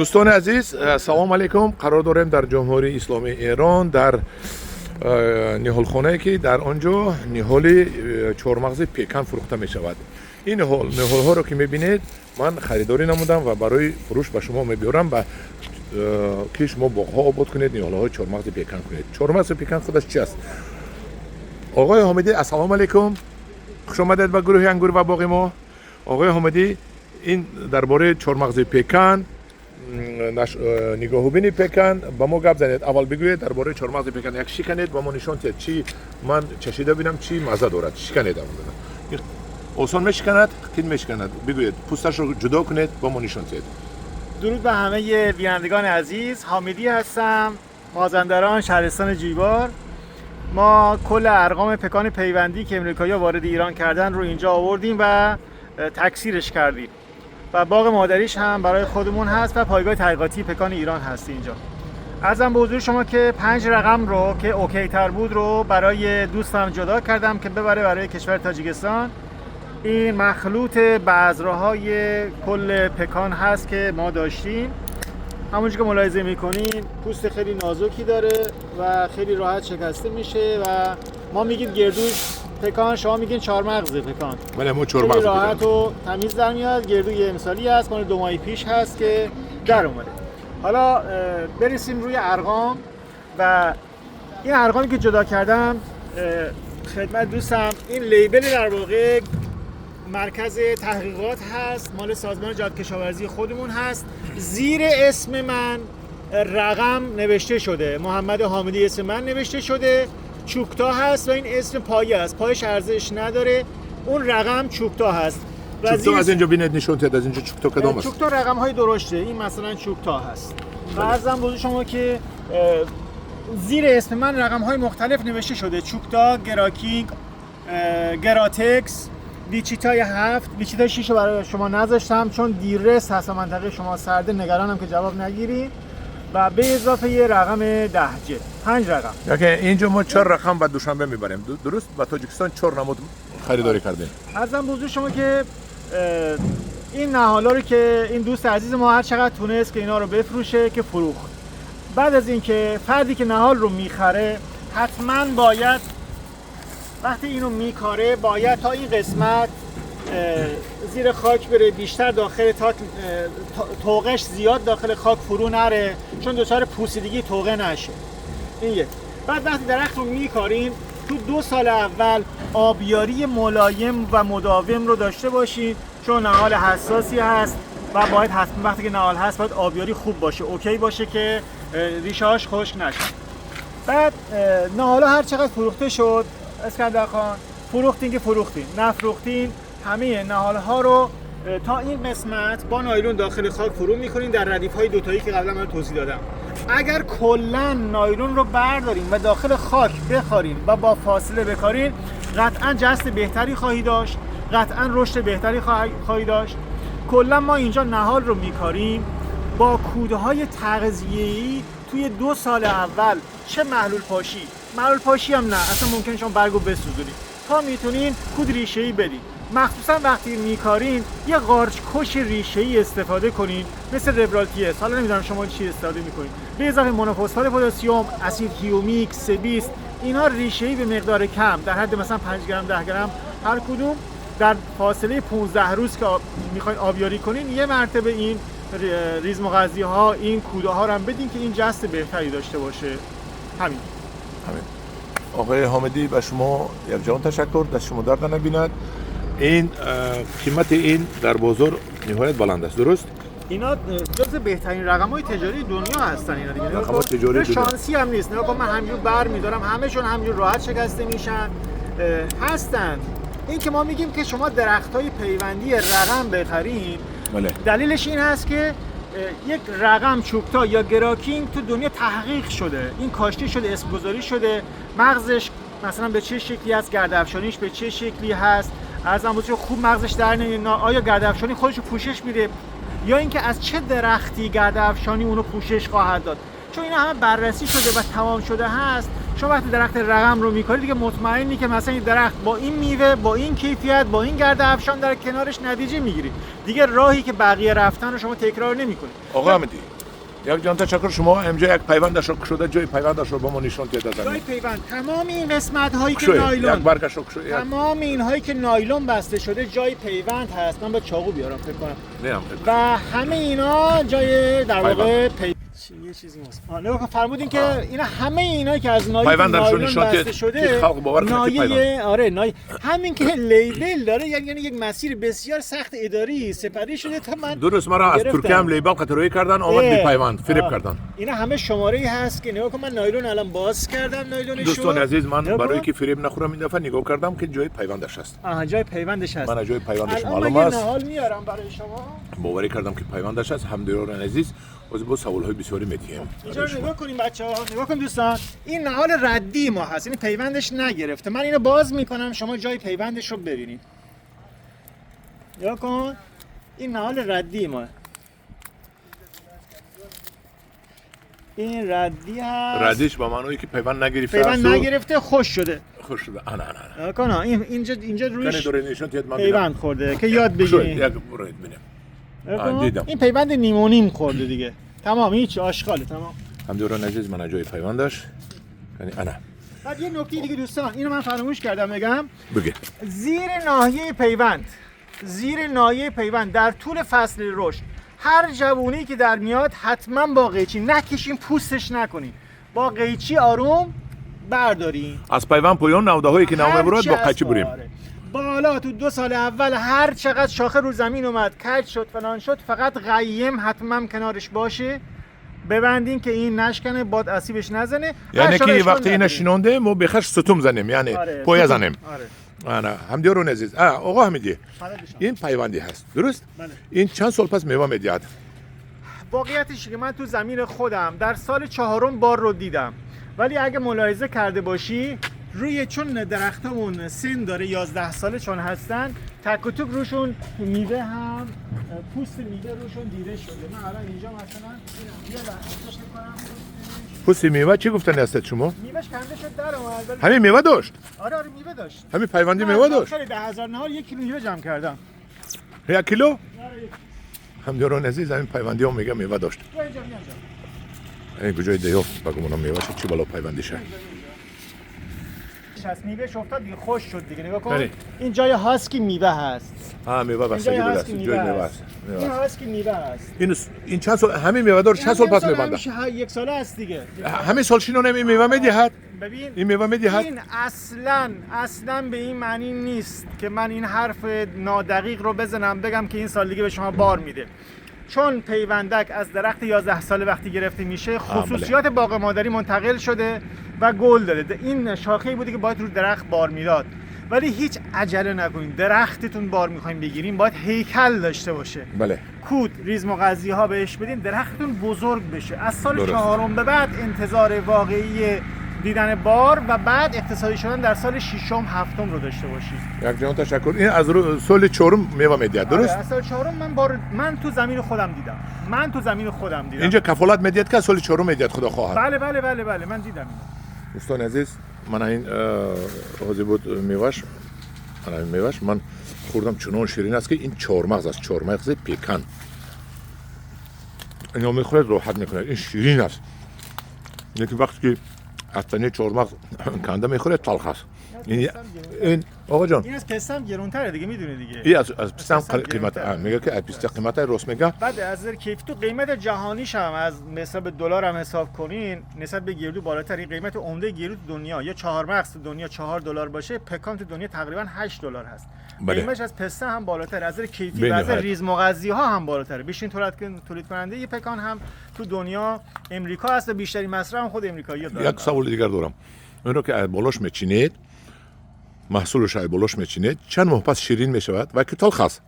دوستان عزیز سلام علیکم. قرار داریم در جمهوری اسلامی ایران در نهال خانه که در آنجا نهال چهارمغز پیکان فروخته می شود. این نهال ها رو که می بینید من خریداری نمودم و برای فروش به شما می بیارم و که شما باغ ها آباد کنید، نهال های چهارمغز پیکان کنید. چهارمغز پیکان خودش چی است؟ آقای حامدی السلام علیکم، خوش آمدید به گروه انگور و باغ ما. آقای حامدی، این درباره چهارمغز پیکان نگاه بینی پیکان با ما گپ زنید. اول بگویید درباره چهارمغز پیکان یک شکنید با ما نشان دهید چی من چشیده بینم چی مزه دارد. شکنید اول آسان میشکند، خیلی میشکند. بگویید پوستش رو جدا کنید با ما نشان دهید. درود به همه بینندگان عزیز. حامدی هستم، مازندران، شهرستان جیبار. ما کل ارقام پیکان پیوندی که امریکایی‌ها وارد ایران کردن رو اینجا آوردیم و تکثیرش کردیم و باغ مادریش هم برای خودمون هست و پایگاه تحقیقاتی پیکان ایران هست اینجا. عرضم به حضور شما که 5 رقم رو که اوکی تر بود رو برای دوستم جدا کردم که ببره برای کشور تاجیکستان. این مخلوط بذرهای کل پیکان هست که ما داشتیم. همونجور که ملاحظه میکنین پوست خیلی نازکی داره و خیلی راحت شکسته میشه و ما میگیم گردوش پیکان، شما میگین چهارمغز پیکان. بله، ما چهارمغز خیلی راحت و تمیز در میاد. گردوی امسالی هست، مال 2 ماه پیش هست که در اومده. حالا برسیم روی ارقام و این ارقامی که جدا کردم خدمت دوستم. این لیبل در واقع مرکز تحقیقات هست، مال سازمان جهادکشاورزی خودمون هست. زیر اسم من رقم نوشته شده، محمد حامدی اسم من نوشته شده. چوکتا هست و این اسم پایه است، پایش ارزش نداره. اون رقم چوکتا هست. چوکتا از اینجا بینید نشون دهید. از اینجا چوکتا کدام است؟ چوکتا رقم های درشته. این مثلا چوکتا هست. و عرضم به شما که زیر اسم من رقم های مختلف نوشته شده: چوکتا، گراکینگ، گراتکس، ویچیتای 7، ویچیتای 6 رو برای شما نذاشتم چون دیررس هست و منطقه شما سرده، نگرانم که جواب نگیری. و به اضافه یه رقم 10 جلد، 5 رقم. یعنی اینجا ما 4 رقم بعد دوشنبه میبریم. درست؟ با تاجیکستان 4 نمود خریداری کردیم. عرضم بزرگ شما که این نهالا رو که این دوست عزیز ما هر چقدر تونست که اینا رو بفروشه که فروخت. بعد از اینکه فردی که نهال رو میخره حتما باید وقتی اینو میکاره باید تا این قسمت زیر خاک بره، بیشتر داخل توقش زیاد داخل خاک فرو نره چون دچار پوسیدگی توقه نشه. این یک. بعد وقتی درخت رو میکارین تو 2 سال اول آبیاری ملایم و مداوم رو داشته باشید چون نهال حساسی هست و باید حتما وقتی که نهال هست باید آبیاری خوب باشه، اوکی باشه که ریشه‌هاش خشک نشه. بعد نهالا هر چقدر فروخته شد اسکندر خان، فروختین که فروختین، نفروختین همه نهال ها رو تا این قسمت با نایلون داخل خاک فرو میکنین در ردیف های دوتایی که قبلا من توضیح دادم. اگر کلا نایلون رو بردارین و داخل خاک بخارین و با فاصله بکارین قطعا جست بهتری خواهی داشت، قطعا رشد بهتری خواهی داشت. کلا ما اینجا نهال رو میکاریم با کوده های تغذیه‌ای توی 2 سال اول، چه محلول پاشی هم نه، اصلا ممکنه شما برگو بسوزونید تا میتونین کود ریشه‌ای بدین. مخصوصا وقتی میکارین یه قارچ کش ریشه‌ای استفاده کنین مثل ربرالتیس. حالا نمیدونم شما چی استفاده میکنین. به اضافه مونوفسفات پتاسیم، اسید هیومیک، سبیست، اینا ریشه‌ای به مقدار کم در حد مثلا 5 گرم 10 گرم هر کدوم در فاصله 15 روز که میخواین آبیاری کنین یه مرتبه این ریز مغذی ها این کوده ها رو هم بدین که این جست بهتری داشته باشه. همین. آقای حامدی به شما یک جان تشکر، دست شما درد نبیند. این قیمت این در بازار نهایت بلند است. درست؟ اینا جز بهترین رقم‌های تجاری دنیا هستن. اینا دیگه رقم‌های تجاری شانسی هم نیست. نگاه کن من همینجور بر می‌دارم، همه‌شون همینجور راحت شکسته میشن هستن. این که ما میگیم که شما درخت‌های پیوندی رقم بخرید، بله. دلیلش این هست که یک رقم چوکتا یا گراکینگ تو دنیا تحقیق شده، این کاشته شده، اسم گذاری شده، مغزش مثلا به چه شکلی هست، گرده‌افشانیش به چه شکلی هست، از امروز خوب مغزش در نمیاد، آیا گرده‌افشانی خودش رو پوشش میده یا اینکه از چه درختی گرده‌افشانی اونو پوشش خواهد داد. چون اینا همه بررسی شده و تمام شده هست. شما وقتی درخت رقم رو میکاری دیگه مطمئنی که مثلا این درخت با این میوه، با این کیفیت، با این گرد افشان در کنارش نتیجه میگیری. دیگه راهی که بقیه رفتن رو شما تکرار نمیکنی. آقا احمدی، یک جان تشکر. شما امجا یک پیوندش رو شده، جای پیوندش رو با ما نشون دید. جای پیوند تمام این قسمت هایی که یک نایلون، برگش رو تمام این هایی که نایلون بسته شده جای پیوند هست. من با چاقو بیارم فکر کنم. نه و همه اینا جای در واقع یه چیزی هست. نگاه کن فرمودین که اینا همه اینا که از نایلون بسته شده خلق باور نایه، آره نایه، همین که لیبل داره یعنی یک مسیر بسیار سخت اداری سپری شده تا من درست. مرا از ترکیه هم لیبل قطعه‌ای کردن، آمد بی پیوند فریب کردن. اینا همه شماره‌ای هست که نگاه کن من نایلون الان باز کردم نایلونشو. دوستان عزیز، من برای که فریب نخورم این دفعه نگاه کردم که جای پیوندش هست. جای پیوندش هست. من جای پیوندش معلوم است. الان من میارم برای شما. باوری کردم که پیوندش هست. همدیران عزیز باز با سوال‌های بسیاری می‌تیم. اینجا نگاه کنیم بچه‌ها، نگاه کن دوستان، این نهال ردی ما هست، یعنی پیوندش نگرفته. من اینو باز میکنم شما جای پیوندش رو ببینید. نگاه کن، این نهال ردی ما، این ردی هست. ردیش با معنی که پیوند نگرفته، پیوند نگرفته، خوش شده. خوش شده. نه نگاه کن اینجا روش پیوند خورده که یاد بگیرید. یک برید ببینیم. این پیوند نیم و نیم خورده دیگه. تمام، هیچ آشغاله. تمام. همدیران عزیز، من جای پیوندش یعنی انا. بعد یه نکته دیگه دوستان، اینو من فراموش کردم بگم. بگه. زیر ناحیه پیوند در طول فصل رشد هر جوونی که در میاد حتما با قیچی نکشین، پوستش نکنین، با قیچی آروم بردارین. از پیوند پایان نوده‌هایی که نامه برات با قیچی بریم. بالا تو 2 سال اول هر چقدر شاخه رو زمین اومد، کج شد، فلان شد، فقط قیم حتما کنارش باشه، ببندین که این نشکنه، باد اسیبش نزنه. یعنی که وقتی اینا شینونده ما بخش ستم زنیم، یعنی پایه زنیم. آره. همدیران عزیز، آقا حمیدی، این پیوندی هست درست؟ بله. این چند سال پس میوه میدهد؟ واقعیتش که من تو زمین خودم در سال 4 بار رو دیدم، ولی اگه ملاحظه کرده باشی روی، چون درختمون سن داره 11 ساله چون هستن، تک و توک روشون میوه هم، پوست میوه روشون دیده شده. من الان اینجا مثلا یه لحظه کنم پوست میوه چی گفتن هستید شما؟ میوهش کنده شد در اومد. همین میوه داشت؟ آره میوه داشت. همین پیوندی میوه داشت. خیلی 10,000 نهال 1 کیلو میوه جمع کردم. 1 کیلو؟ همدیران عزیز، همین پیوندی هم میگه میوه داشت. این کجای دیو بگم اونم میوه شد چی بالا پیوندیشه. میوهش افتاد دیگه، خوش شد دیگه. نگاه کن این جای هاسکی میوه هست. میوه بستگی بوده است. جای میوه است. این هاسکی میوه هست. این چند سال همین میوه دار چند سال پس میبنده؟ 1 ساله است دیگه. همین سال شینونه این میوه میدهد. ببین این میوه میدهد. این اصلا به این معنی نیست که من این حرف نادقیق رو بزنم بگم که این سال دیگه به شما بار میده. چون پیوندک از درخت 11 ساله وقتی گرفته میشه خصوصیات باغ مادری منتقل شده و گل داده. این شاخه‌ای بوده که باید رو درخت بار میداد، ولی هیچ عجله نکنین. درختتون بار میخواین بگیرین باید هیکل داشته باشه. بله. کود، ریزم و قضیه ها بهش بدین، درختتون بزرگ بشه. از سال 4 به بعد انتظار واقعی دیدن بار و بعد اقتصادی شدن در سال 6م 7م رو داشته باشید. یک جان تشکر. این از سال 4 میوه میدهد درست؟ از سال 4 من تو زمین خودم دیدم. اینجا کفالت میدهد که سال 4 میدهد خدا خواهد. بله من دیدم اینو. دوستان عزیز، من این حاضر بود میوهش، من خوردم چنان شیرین است که این چهارمغز است، چهارمغز پیکان. اینو میخورد راحت میکنه، این شیرین است. لیکن وقتی که اصلا چهارمغز کنده میخوره تلخ است. این آقا جان، این از پسته هم گرونتره دیگه، میدونه دیگه. این از پسته هم قیمت میگه که از پسته قیمت راست میگه. بعد از نظر کیفی تو قیمت جهانیش هم از حساب دلار هم حساب کنین نسبت به گردو بالاتر. این قیمت عمده گردو دنیا یا چهارمغز تو دنیا $4 باشه، پکان تو دنیا تقریبا $8 هست. قیمتش از پسته هم بالاتر، از نظر کیفی و از نظر ریزم و قضیه ها هم بالاتره. بیشترین تولید کننده یه پکان هم تو دنیا امریکا هست و بیشترین مصرف هم خود امریکایی‌ها دارن. یک سوال دیگر دارم. اون رو که بالاش میچینید، محصولش های بالاش میچینید، چند ماه پس شیرین میشود و که تلخ است؟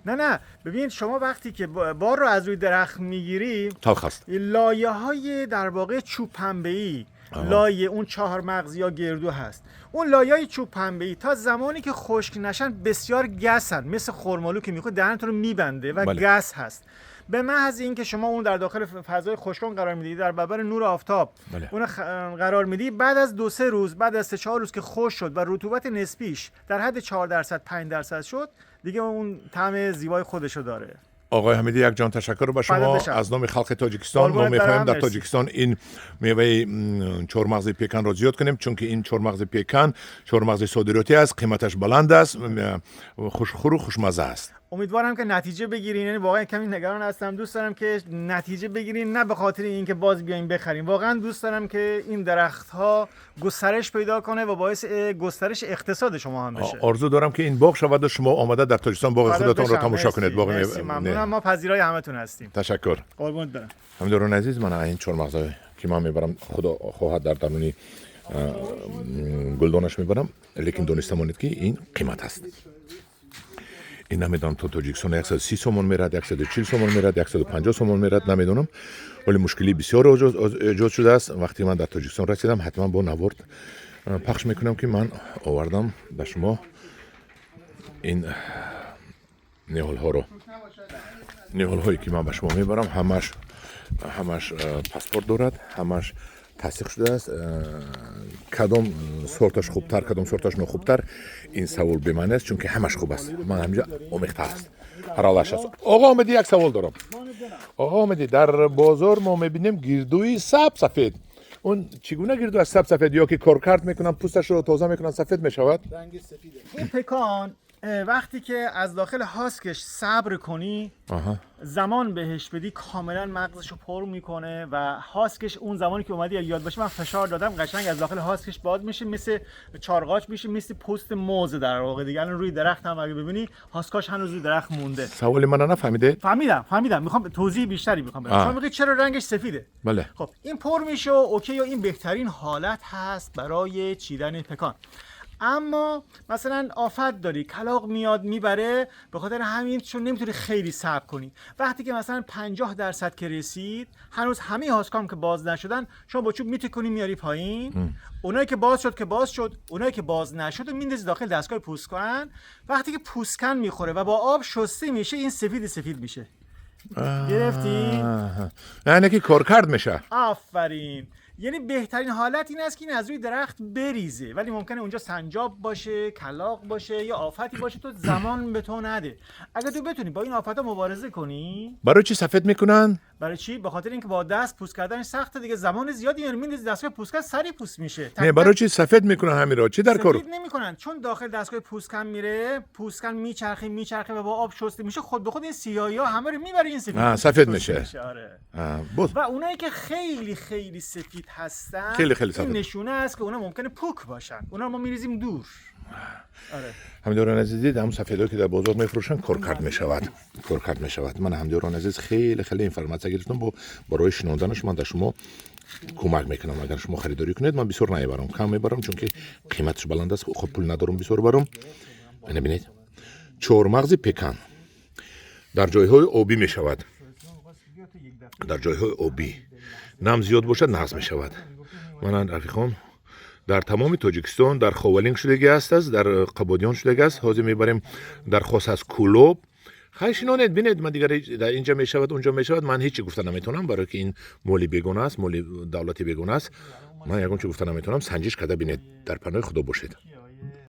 نه ببین شما وقتی که بار رو از روی درخت میگیری تلخ است. لایه های در واقع چوب پنبه‌ای، لایه اون چهارمغز یا گردو هست. اون لایه‌های چوب پنبه‌ای تا زمانی که خشک نشن بسیار گسن، مثل خرمالو که میخواد دهنتون رو میبنده و گس هست. به محض اینکه شما اون در داخل فضای خشکان قرار میدید، در برابر نور آفتاب بله. اون قرار میدی، بعد از 2-3 روز، بعد از 3-4 روز که خشک شد و رطوبت نسبیش در حد 4% 5% شد، دیگه اون طعم زیبای خودشو داره. آقای حمیدی یک جان تشکر به شما از نام خلق تاجیکستان. ما می‌خوایم در تاجیکستان این میوه چهارمغز پیکان را زیاد کنیم، چون که این چهارمغز پیکان چهارمغز صادراتی است، قیمتش بلند است، خوشخور و خوشمزه است. امیدوارم که نتیجه بگیرین. یعنی واقعا کمی نگران هستم، دوست دارم که نتیجه بگیرین، نه به خاطر اینکه باز بیاین بخریم. واقعا دوست دارم که این درخت‌ها گسترش پیدا کنه و باعث گسترش اقتصاد شما هم بشه. آرزو دارم که این باغ شود و شما آمده در تاجیکستان باغ خودتون را تماشا کنید. باغ ممنونم، ما پذیرای همتون هستیم. تشکر. قربونت برم. همداران عزیز، من این چهارمغز که من میبرم خدا خواهد در درونی گلدانش میبرم، لیکن دانستمانید که این قیمت است. این نمیدونم تو تاجیکستان 130 سومون میرد، 140 سومون میرد، 150 سومون میرد، نمیدونم، ولی مشکلی بسیار ایجاد شده است. وقتی من در تاجیکستان رسیدم حتما با نوارد پخش میکنم که من آوردم به شما این نیهال ها رو. نیهال هایی که من به شما میبرم همش پاسپورت دارد، همش تصدیق شده است. کدام سورتش خوبتر کدام سورتش نخوبتر این سوال به من است، چون که همش خوب است. من همینجا آمیخته است حرالش است. آقا آمدی یک سوال دارم. آقا آمدی در بازار ما میبینیم گردوی سفید. اون چگونه گردو از سفید یا که کارکرد میکنن پوستش رو تازه میکنن سفید میشود؟ رنگش سفیده. این پکان وقتی که از داخل هاسکش صبر کنی، زمان بهش بدی، کاملا مغزشو پر میکنه و هاسکش اون زمانی که اومدی یاد باشه، من فشار دادم قشنگ از داخل هاسکش باز میشه، مثل چارقاچ میشه، مثل پوست موز در واقع دیگه. الان روی درخت هم اگه ببینی هاسکاش هنوز روی درخت مونده. سوالی من نفهمیده؟ فهمیدم. میخوام توضیح بیشتری میخوام بدم. شما میگید چرا رنگش سفیده؟ بله. خب این پر میشه و اوکی و این بهترین حالت هست برای چیدن پکان. اما مثلا آفت داری، کلاغ میاد میبره، به خاطر همین چون نمیتونی خیلی صبر کنی. وقتی که مثلا 50% که رسید، هنوز همه هاسکام که باز نشدن، شما با چوب میتکنی میاری پایین. اونایی که باز شد، اونایی که باز نشد و میندازی داخل دستگاه پوستکن. وقتی که پوستکن میخوره و با آب شسته میشه، این سفید میشه. گرفتی؟ یعنی که کارکرد میشه. آفرین. یعنی بهترین حالت این است که این از روی درخت بریزه، ولی ممکنه اونجا سنجاب باشه، کلاغ باشه یا آفتی باشه، تو زمان به تو نده. اگه تو بتونی با این آفت‌ها مبارزه کنی، برای چی سفید میکنن؟ برای چی؟ به خاطر اینکه با دست پوست کردنش سخته دیگه، زمان زیادی میندازی دستگاه پوستکن سری پوست میشه. نه برای چی سفید میکنن همین را؟ چی در کار؟ سفید نمیکنن چون داخل دستگاه پوستکن میره، پوستکن میچرخه و با آب شسته میشه، خود به خود این سیاهی‌ها همه رو میبره، این سفید میشه. آره. و اونایی که خیلی سفید هستن، خیلی سفید، این نشونه است که اونا ممکنه پوک باشن. اونا ما میریزیم دور. آره. همداران عزیز، دید هم سفیدایی که در بازار میفروشن کارکرد میشود. من همداران عزیز خیلی اینفورماسیون گرفتم برای شنوندنش. من در شما کمک میکنم. اگر شما خریداری کنید، من بسیار نمیبرم، کم میبرم، چون که قیمتش بلند است. خود پول ندارم بسیار برم. ببینید چهارمغز پیکان در جایهای آبی میشود. در جایهای آبی نم زیاد باشد نقض میشود. من رفیقان در تمام تاجیکستان در خوالینگ شدگی است، در قبادیان شدگی است. حاضر میبریم در خاص از کلوب. خیشینانید بینید من دیگر در اینجا میشود اونجا میشود. من هیچی گفتن نمیتونم، برای که این مولی بیگونه است، مولی دولتی بیگونه است. من یگان چی گفتن نمیتونم. سنجش کرده بینید، در پناه خدا باشید.